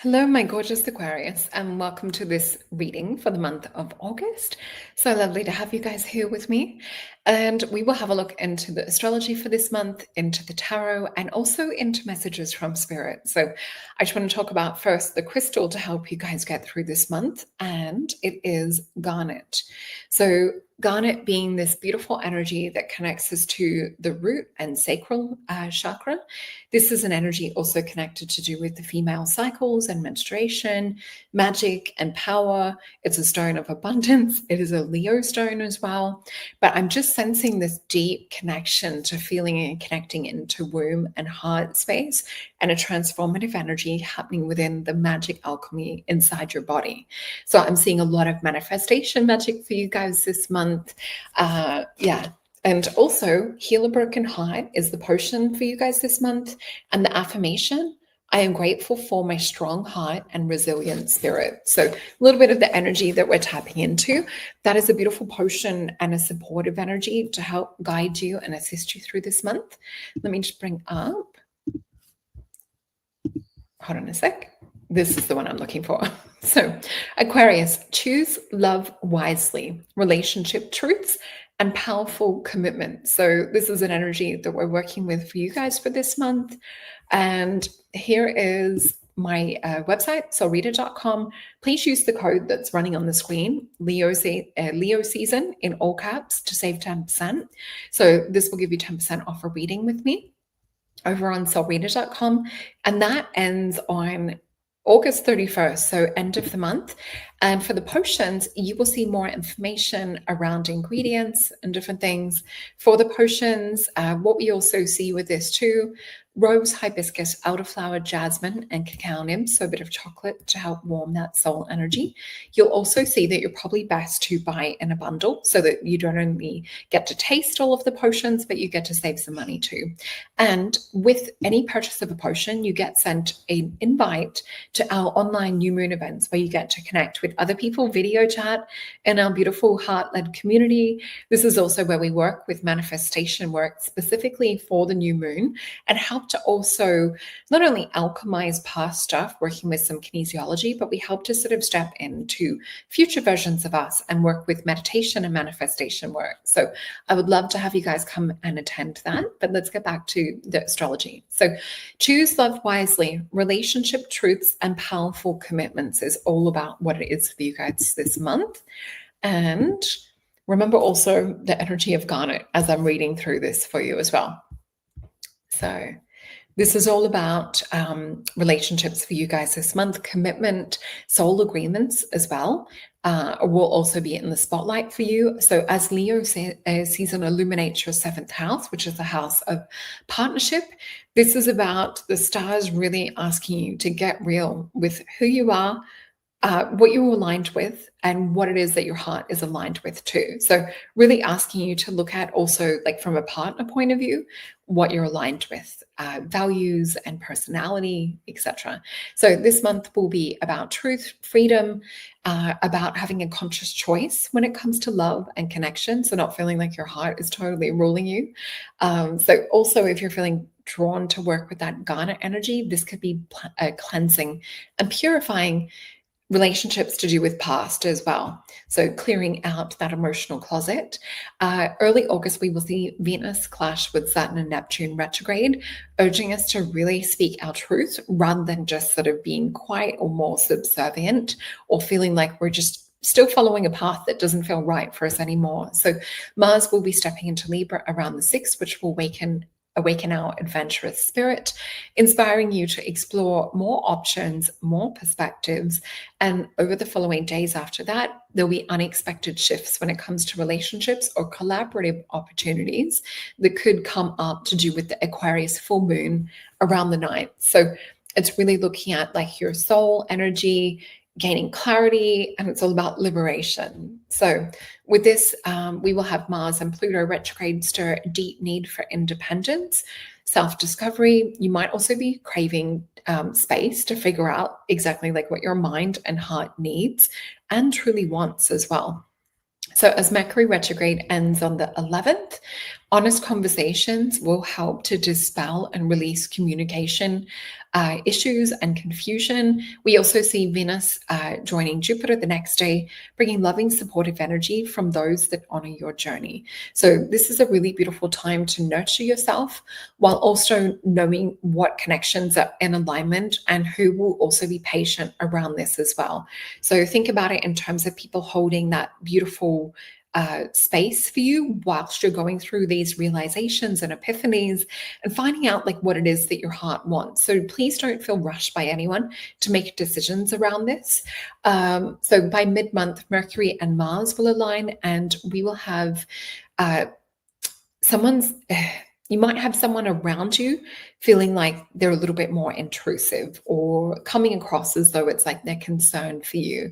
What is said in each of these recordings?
Hello, my gorgeous Aquarius, and welcome to this reading for the month of August. So lovely to have you guys here with me. And we will have a look into the astrology for this month, into the tarot, and also into messages from spirit. So I just want to talk about first the crystal to help you guys get through this month, and it is garnet. So garnet being this beautiful energy that connects us to the root and sacral chakra. This is an energy also connected to do with the female cycles and menstruation, magic and power. It's a stone of abundance. It is a Leo stone as well. But I'm just sensing this deep connection to feeling and connecting into womb and heart space and a transformative energy happening within the magic alchemy inside your body. So I'm seeing a lot of manifestation magic for you guys this month. And also, Heal a Broken Heart is the potion for you guys this month. And the affirmation, I am grateful for my strong heart and resilient spirit. So a little bit of the energy that we're tapping into. That is a beautiful potion and a supportive energy to help guide you and assist you through this month. Let me just bring up. Hold on a sec. This is the one I'm looking for. So Aquarius, choose love wisely, relationship truths, and powerful commitment. So this is an energy that we're working with for you guys for this month. And here is my website, solreta.com. Please use the code that's running on the screen, Leo season in all caps, to save 10%. So this will give you 10% off a reading with me over on solreta.com. And that ends on August 31st, so end of the month. And for the potions, you will see more information around ingredients and different things for the potions. What we also see with this too, rose, hibiscus, elderflower, jasmine, and cacao nibs, so a bit of chocolate to help warm that soul energy. You'll also see that you're probably best to buy in a bundle so that you don't only get to taste all of the potions, but you get to save some money too. And with any purchase of a potion, you get sent an invite to our online new moon events where you get to connect with other people, video chat in our beautiful heart-led community. This is also where we work with manifestation work specifically for the new moon and help to also not only alchemize past stuff, working with some kinesiology, but we help to sort of step into future versions of us and work with meditation and manifestation work. So I would love to have you guys come and attend that, but let's get back to the astrology. So choose love wisely, relationship truths, and powerful commitments is all about what it is for you guys this month. And remember also the energy of garnet as I'm reading through this for you as well. So this is all about relationships for you guys this month, commitment, soul agreements as well will also be in the spotlight for you. So as Leo season illuminates your 7th house, which is the house of partnership, this is about the stars really asking you to get real with who you are, what you're aligned with, and what it is that your heart is aligned with too. So really asking you to look at also, like from a partner point of view, what you're aligned with, values and personality, etc. So this month will be about truth, freedom, about having a conscious choice when it comes to love and connection. So not feeling like your heart is totally ruling you. So also if you're feeling drawn to work with that garnet energy, this could be cleansing and purifying relationships to do with past as well. So clearing out that emotional closet. Early August, we will see Venus clash with Saturn and Neptune retrograde, urging us to really speak our truth rather than just sort of being quiet or more subservient or feeling like we're just still following a path that doesn't feel right for us anymore. So Mars will be stepping into Libra around the 6th, which will awaken our adventurous spirit, inspiring you to explore more options, more perspectives. And over the following days after that, there'll be unexpected shifts when it comes to relationships or collaborative opportunities that could come up to do with the Aquarius full moon around the 9th. So it's really looking at like your soul energy, gaining clarity, and it's all about liberation. So with this, we will have Mars and Pluto retrograde stir a deep need for independence, self-discovery. You might also be craving space to figure out exactly like what your mind and heart needs and truly wants as well. So as Mercury retrograde ends on the 11th Honest conversations will help to dispel and release communication issues and confusion. We also see Venus joining Jupiter the next day, bringing loving, supportive energy from those that honor your journey. So this is a really beautiful time to nurture yourself while also knowing what connections are in alignment and who will also be patient around this as well. So think about it in terms of people holding that beautiful space for you whilst you're going through these realizations and epiphanies and finding out like what it is that your heart wants. So please don't feel rushed by anyone to make decisions around this. So by mid-month, Mercury and Mars will align, and we will have someone's you might have someone around you feeling like they're a little bit more intrusive or coming across as though it's like they're concerned for you.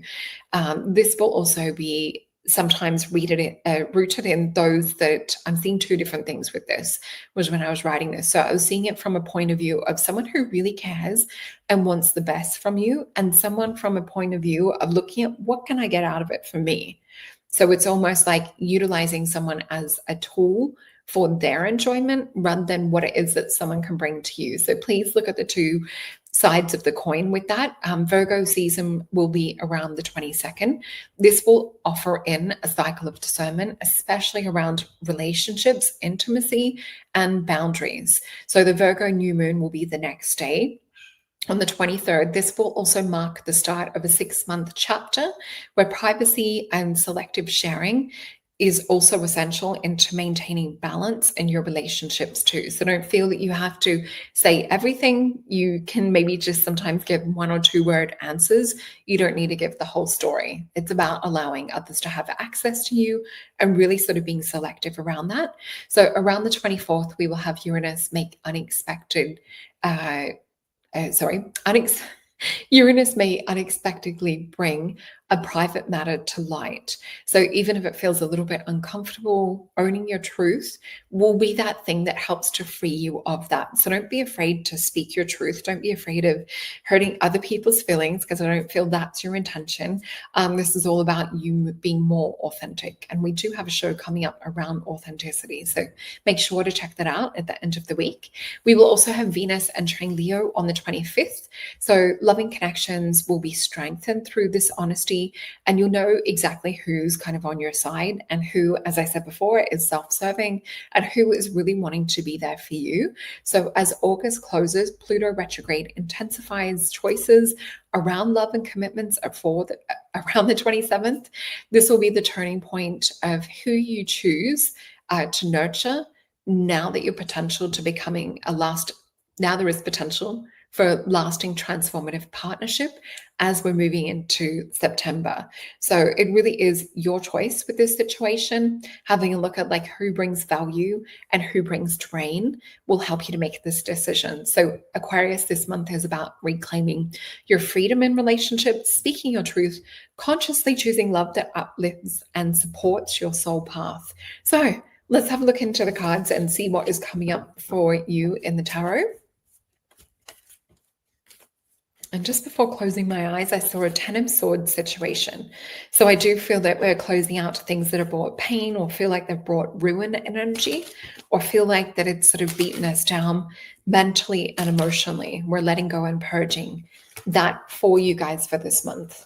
This will also be sometimes rooted in those that I'm seeing two different things with this was when I was writing this. So I was seeing it from a point of view of someone who really cares and wants the best from you, and someone from a point of view of looking at what can I get out of it for me. So it's almost like utilizing someone as a tool for their enjoyment rather than what it is that someone can bring to you. So please look at the two sides of the coin with that. Virgo season will be around the 22nd. This will offer in a cycle of discernment, especially around relationships, intimacy, and boundaries. So the Virgo new moon will be the next day. On the 23rd, this will also mark the start of a 6-month chapter where privacy and selective sharing is also essential into maintaining balance in your relationships too. So don't feel that you have to say everything. You can maybe just sometimes give 1 or 2 word answers. You don't need to give the whole story. It's about allowing others to have access to you and really sort of being selective around that. So around the 24th, we will have Uranus make Uranus may unexpectedly bring a private matter to light. So even if it feels a little bit uncomfortable, owning your truth will be that thing that helps to free you of that. So don't be afraid to speak your truth. Don't be afraid of hurting other people's feelings, because I don't feel that's your intention. This is all about you being more authentic. And we do have a show coming up around authenticity. So make sure to check that out at the end of the week. We will also have Venus entering Leo on the 25th. So loving connections will be strengthened through this honesty, and you'll know exactly who's kind of on your side and who, as I said before, is self-serving and who is really wanting to be there for you. So as August closes, Pluto retrograde intensifies choices around love and commitments around the 27th. This will be the turning point of who you choose to nurture now that your potential to becoming now there is potential for lasting transformative partnership as we're moving into September. So it really is your choice with this situation. Having a look at like who brings value and who brings drain will help you to make this decision. So Aquarius this month is about reclaiming your freedom in relationships, speaking your truth, consciously choosing love that uplifts and supports your soul path. So let's have a look into the cards and see what is coming up for you in the tarot. And just before closing my eyes, I saw a 10 of Swords situation. So I do feel that we're closing out things that have brought pain or feel like they've brought ruin energy, or feel like that it's sort of beaten us down mentally and emotionally. We're letting go and purging that for you guys for this month.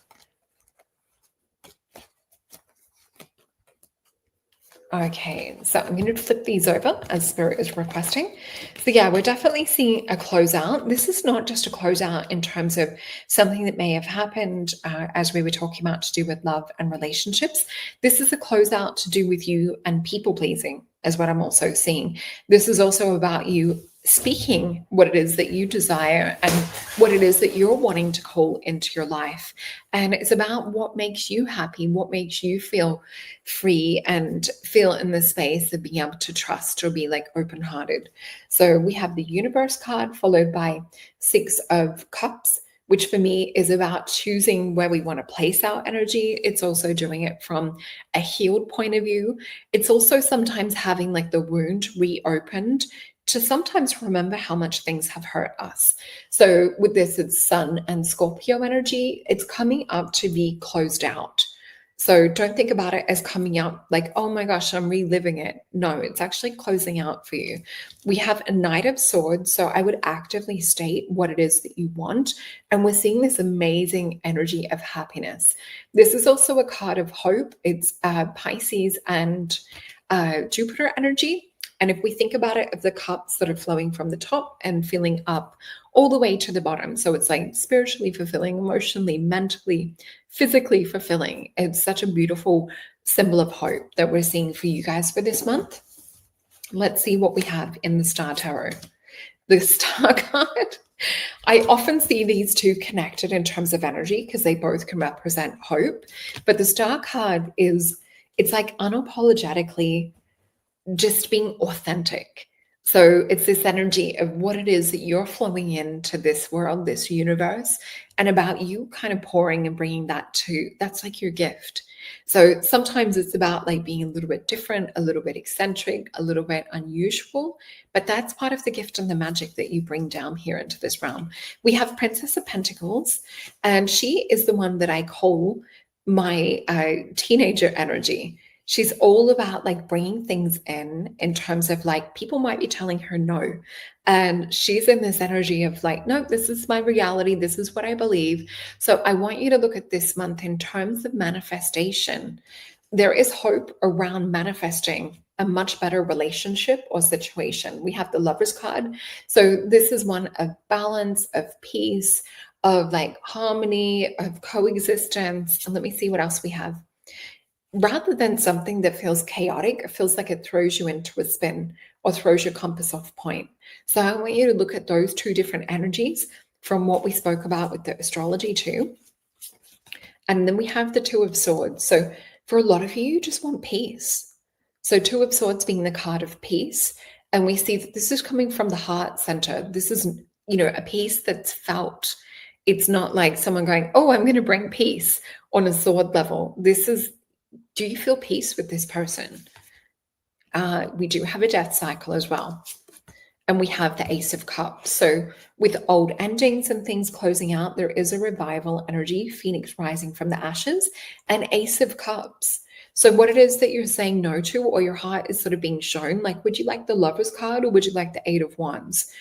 Okay, so I'm going to flip these over as Spirit is requesting. So yeah, we're definitely seeing a closeout. This is not just a closeout in terms of something that may have happened as we were talking about to do with love and relationships. This is a closeout to do with you and people pleasing, is what I'm also seeing. This is also about you speaking what it is that you desire and what it is that you're wanting to call into your life. And it's about what makes you happy, what makes you feel free and feel in the space of being able to trust or be like open-hearted. So we have the Universe card followed by 6 of Cups, which for me is about choosing where we want to place our energy. It's also doing it from a healed point of view. It's also sometimes having like the wound reopened to sometimes remember how much things have hurt us. So with this, it's Sun and Scorpio energy. It's coming up to be closed out. So don't think about it as coming out like, oh my gosh, I'm reliving it. No, it's actually closing out for you. We have a Knight of Swords. So I would actively state what it is that you want. And we're seeing this amazing energy of happiness. This is also a card of hope. It's Pisces and Jupiter energy. And if we think about it, of the cups that are flowing from the top and filling up all the way to the bottom. So it's like spiritually fulfilling, emotionally, mentally, physically fulfilling. It's such a beautiful symbol of hope that we're seeing for you guys for this month. Let's see what we have in the Star Tarot. The Star card. I often see these two connected in terms of energy because they both can represent hope. But the Star card it's like unapologetically just being authentic. So it's this energy of what it is that you're flowing into this world, this universe, and about you kind of pouring and bringing that's like your gift. So sometimes it's about like being a little bit different, a little bit eccentric, a little bit unusual, but that's part of the gift and the magic that you bring down here into this realm. We have Princess of Pentacles, and she is the one that I call my teenager energy. She's all about like bringing things in terms of like people might be telling her no. And she's in this energy of like, no, this is my reality. This is what I believe. So I want you to look at this month in terms of manifestation. There is hope around manifesting a much better relationship or situation. We have the Lover's card. So this is one of balance, of peace, of like harmony, of coexistence. And let me see what else we have. Rather than something that feels chaotic, it feels like it throws you into a spin or throws your compass off point. So I want you to look at those two different energies from what we spoke about with the astrology too. And then we have the Two of Swords. So for a lot of you, you just want peace. So Two of Swords being the card of peace. And we see that this is coming from the heart center. This is, a peace that's felt. It's not like someone going, oh, I'm going to bring peace on a sword level. This is, do you feel peace with this person? We do have a death cycle as well. And we have the Ace of Cups. So with old endings and things closing out, there is a revival energy, Phoenix rising from the ashes, and Ace of Cups. So what it is that you're saying no to, or your heart is sort of being shown, like, would you like the Lover's card or would you like the Eight of Wands?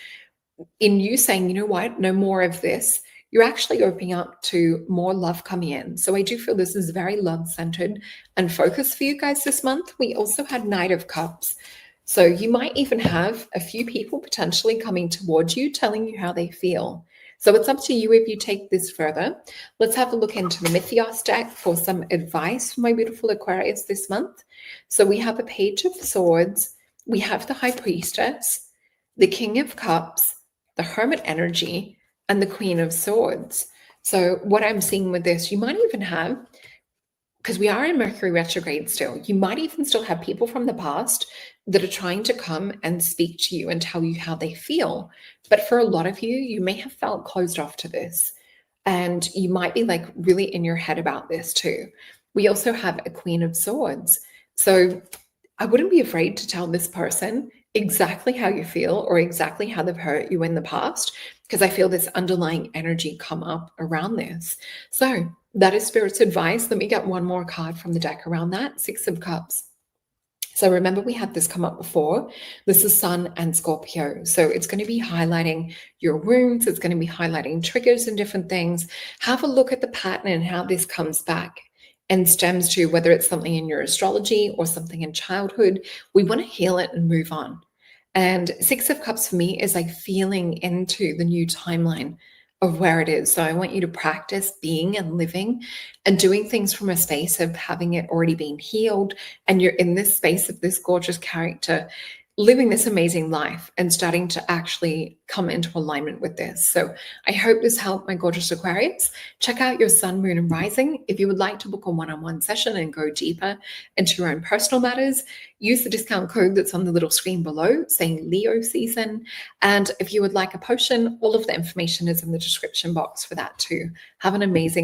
In you saying, you know what, no more of this, you're actually opening up to more love coming in. So I do feel this is very love-centered and focused for you guys this month. We also had Knight of Cups. So you might even have a few people potentially coming towards you, telling you how they feel. So it's up to you if you take this further. Let's have a look into the Mythos deck for some advice for my beautiful Aquarius this month. So we have a Page of Swords. We have the High Priestess, the King of Cups, the Hermit energy, and the Queen of Swords. So what I'm seeing with this, you might even have, because we are in Mercury retrograde still, you might even still have people from the past that are trying to come and speak to you and tell you how they feel. But for a lot of you, you may have felt closed off to this. And you might be like really in your head about this too. We also have a Queen of Swords. So I wouldn't be afraid to tell this person exactly how you feel or exactly how they've hurt you in the past, because I feel this underlying energy come up around this. So that is Spirit's advice. Let me get one more card from the deck around that. Six of Cups. So remember, we had this come up before. This is Sun and Scorpio. So it's going to be highlighting your wounds. It's going to be highlighting triggers and different things. Have a look at the pattern and how this comes back and stems to, whether it's something in your astrology or something in childhood. We want to heal it and move on. And Six of Cups for me is like feeling into the new timeline of where it is. So I want you to practice being and living and doing things from a space of having it already been healed. And you're in this space of this gorgeous character, living this amazing life and starting to actually come into alignment with this. So I hope this helped, my gorgeous Aquarius. Check out your sun, moon, and rising. If you would like to book a one-on-one session and go deeper into your own personal matters, use the discount code that's on the little screen below saying Leo season. And if you would like a potion, all of the information is in the description box for that too. Have an amazing